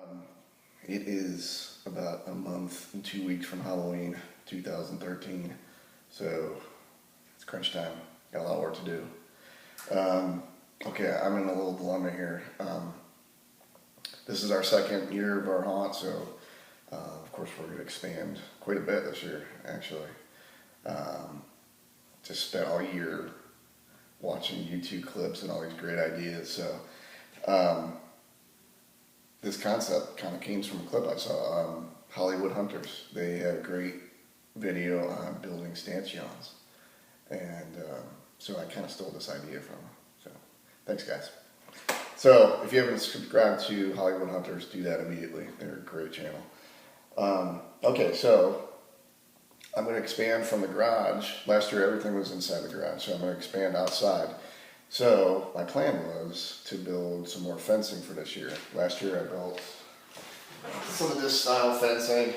Um, it is about a month and 2 weeks from Halloween 2013, so it's crunch time. Got a lot of work to do. Okay, I'm in a little dilemma here. This is our second year of our haunt, so of course we're going to expand quite a bit this year, actually. Just spent all year watching YouTube clips and all these great ideas, so this concept kind of came from a clip I saw. Hollywood Hunters, they had a great video on building stanchions, and so I kind of stole this idea from them. So thanks, guys. So if you haven't subscribed to Hollywood Hunters, do that immediately. They're a great channel. Okay, so I'm going to expand from the garage. Last year everything was inside the garage, so I'm going to expand outside. So my plan was to build some more fencing for this year. Last year I built some of this style fencing.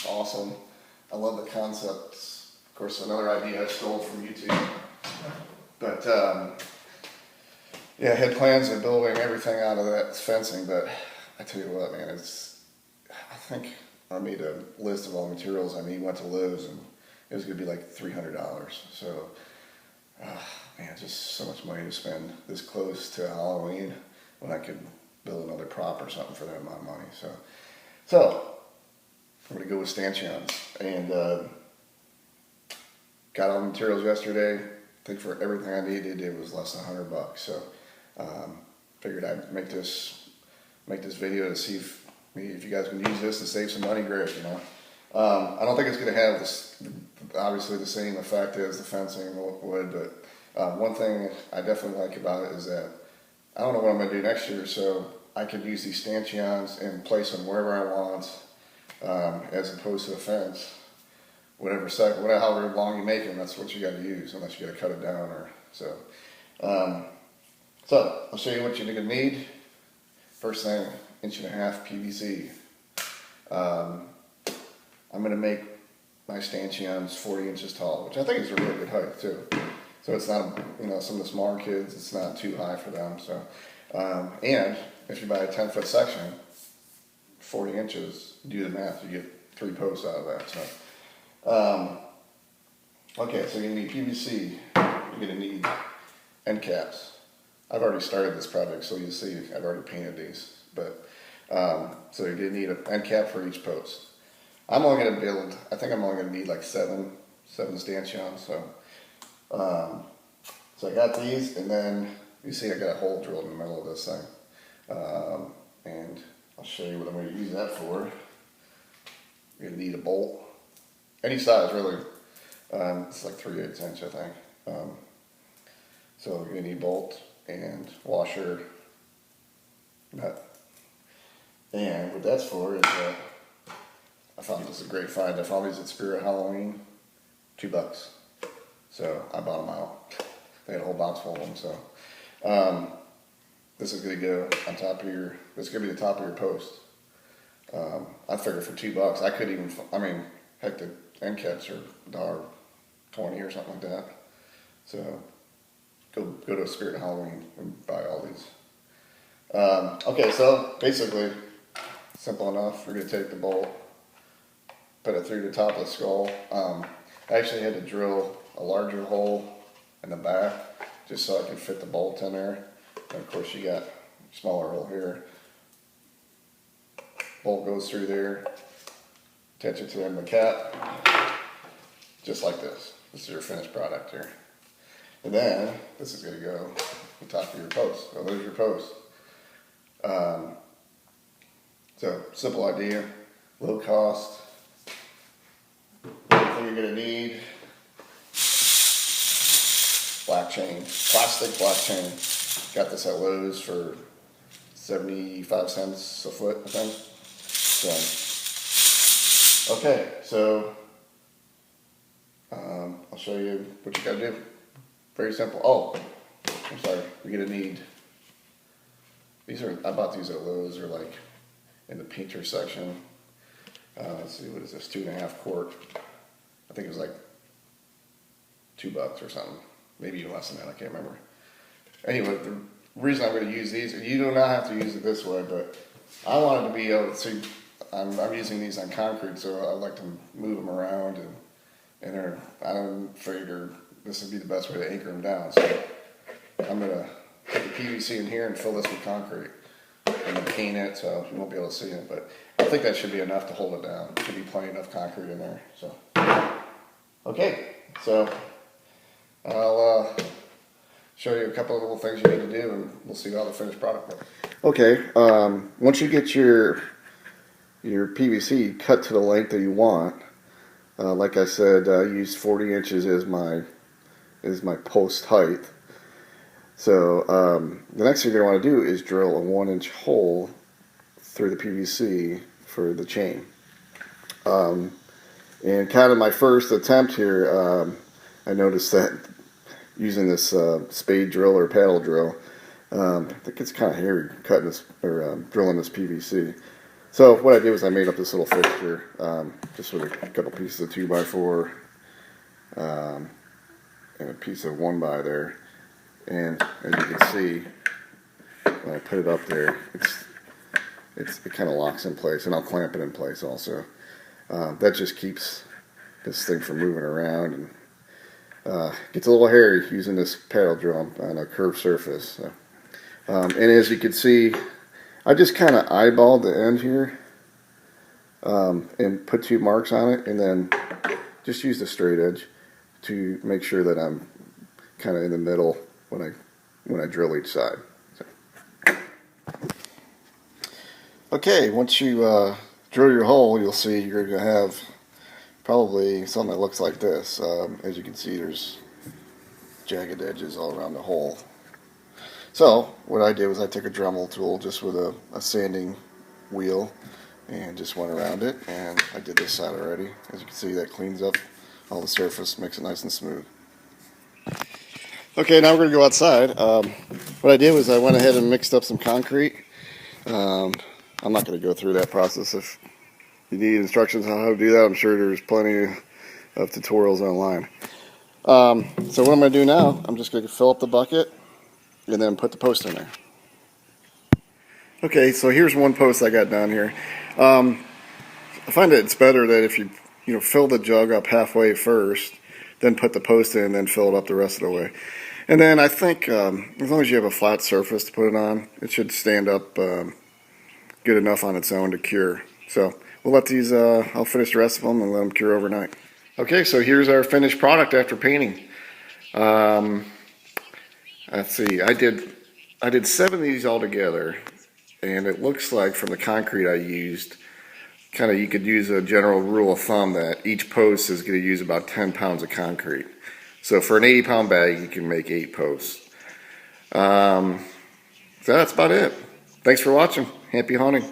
Awesome. I love the concepts. Of course, another idea I stole from YouTube. But yeah, I had plans of building everything out of that fencing, but I tell you what, man, I think I made a list of all the materials I need, went to Lowe's, and it was going to be like $300. So, man, just so much money to spend this close to Halloween when I could build another prop or something for that amount of money. So I'm going to go with stanchions, and got all the materials yesterday. I think for everything I needed, it was less than $100. So figured I'd make this video to see if you guys can use this to save some money. Great, you know. I don't think it's going to have this, obviously, the same effect as the fencing would, but one thing I definitely like about it is that I don't know what I'm going to do next year, so I could use these stanchions and place them wherever I want, as opposed to a fence. However long you make them, that's what you got to use, unless you got to cut it down or so. So I'll show you what you're going to need. First thing, 1.5" PVC. I'm going to make my stanchions 40 inches tall, which I think is a really good height too. So it's not, some of the smaller kids, it's not too high for them. So, and if you buy a 10-foot section, 40 inches, do the math, you get 3 posts out of that. So, okay, so you're going to need PVC, you're going to need end caps. I've already started this project, so you'll see I've already painted these. But so you're going to need an end cap for each post. I think I'm only going to need like seven stanchions. So I got these, and then you see I got a hole drilled in the middle of this thing. And I'll show you what I'm going to use that for. You're going to need a bolt. Any size, really. It's like 3/8 inch, I think. So you're going to need a bolt and washer, nut. And what that's for is I found this a great find. I found these at Spirit Halloween, $2. So I bought them out. They had a whole box full of them. So this is going to go on top of this is going to be the top of your post. I figured for $2, I could even, heck, the end caps are $1.20 or something like that. So go to Spirit Halloween and buy all these. Okay, so basically, simple enough. We're going to take the bolt, put it through the top of the skull. I actually had to drill a larger hole in the back just so I could fit the bolt in there. And of course you got a smaller hole here. Bolt goes through there, attach it to the end of the cap, just like this. This is your finished product here. And then this is going to go on top of your post. So there's your post. So simple idea, low cost. Everything you're going to need: black chain, plastic black chain. Got this at Lowe's for 75 cents a foot, I think. So, okay, so I'll show you what you got to do. Very simple. Oh, I'm sorry. You're going to need, I bought these at Lowe's. They're like in the painter section. Let's see, what is this? 2.5 quart. I think it was like $2 or something. Maybe even less than that, I can't remember. Anyway, the reason I'm going to use these, you do not have to use it this way, but I wanted to be able to see. I'm using these on concrete, so I like to move them around, and I don't figure this would be the best way to anchor them down. So I'm gonna put the PVC in here and fill this with concrete, and then paint it so you won't be able to see it. But I think that should be enough to hold it down. Should be plenty enough concrete in there. So okay, so I'll show you a couple of little things you need to do, and we'll see how the finished product looks. Okay, once you get your PVC cut to the length that you want, like I said, I used 40 inches as my post height. So the next thing you're going to want to do is drill a 1-inch hole through the PVC for the chain. And kind of my first attempt here, I noticed that using this spade drill or paddle drill, I think it's kind of hairy cutting this or drilling this PVC. So what I did was I made up this little fixture just with a couple pieces of 2x4 and a piece of 1x there. And as you can see, when I put it up there, it kind of locks in place, and I'll clamp it in place also. That just keeps this thing from moving around, and gets a little hairy using this paddle drill on a curved surface. So, and as you can see, I just kind of eyeballed the end here and put 2 marks on it, and then just use the straight edge to make sure that I'm kind of in the middle when I drill each side. So. Okay, once you drill your hole, you'll see you're going to have probably something that looks like this. As you can see, there's jagged edges all around the hole. So what I did was I took a Dremel tool just with a sanding wheel and just went around it, and I did this side already. As you can see, that cleans up all the surface, makes it nice and smooth. Okay, now we're going to go outside. What I did was I went ahead and mixed up some concrete. I'm not going to go through that process. If you need instructions on how to do that, I'm sure there's plenty of tutorials online. So what I'm going to do now, I'm just going to fill up the bucket and then put the post in there. Okay, so here's one post I got down here. I find that it's better that if you fill the jug up halfway first, then put the post in, and then fill it up the rest of the way. And then I think as long as you have a flat surface to put it on, it should stand up good enough on its own to cure. So we'll let these, I'll finish the rest of them and let them cure overnight. Okay, so here's our finished product after painting. Let's see, I did 7 of these all together, and it looks like from the concrete I used, kind of you could use a general rule of thumb that each post is going to use about 10 pounds of concrete. So for an 80-pound bag, you can make 8 posts. So that's about it. Thanks for watching. Happy hunting.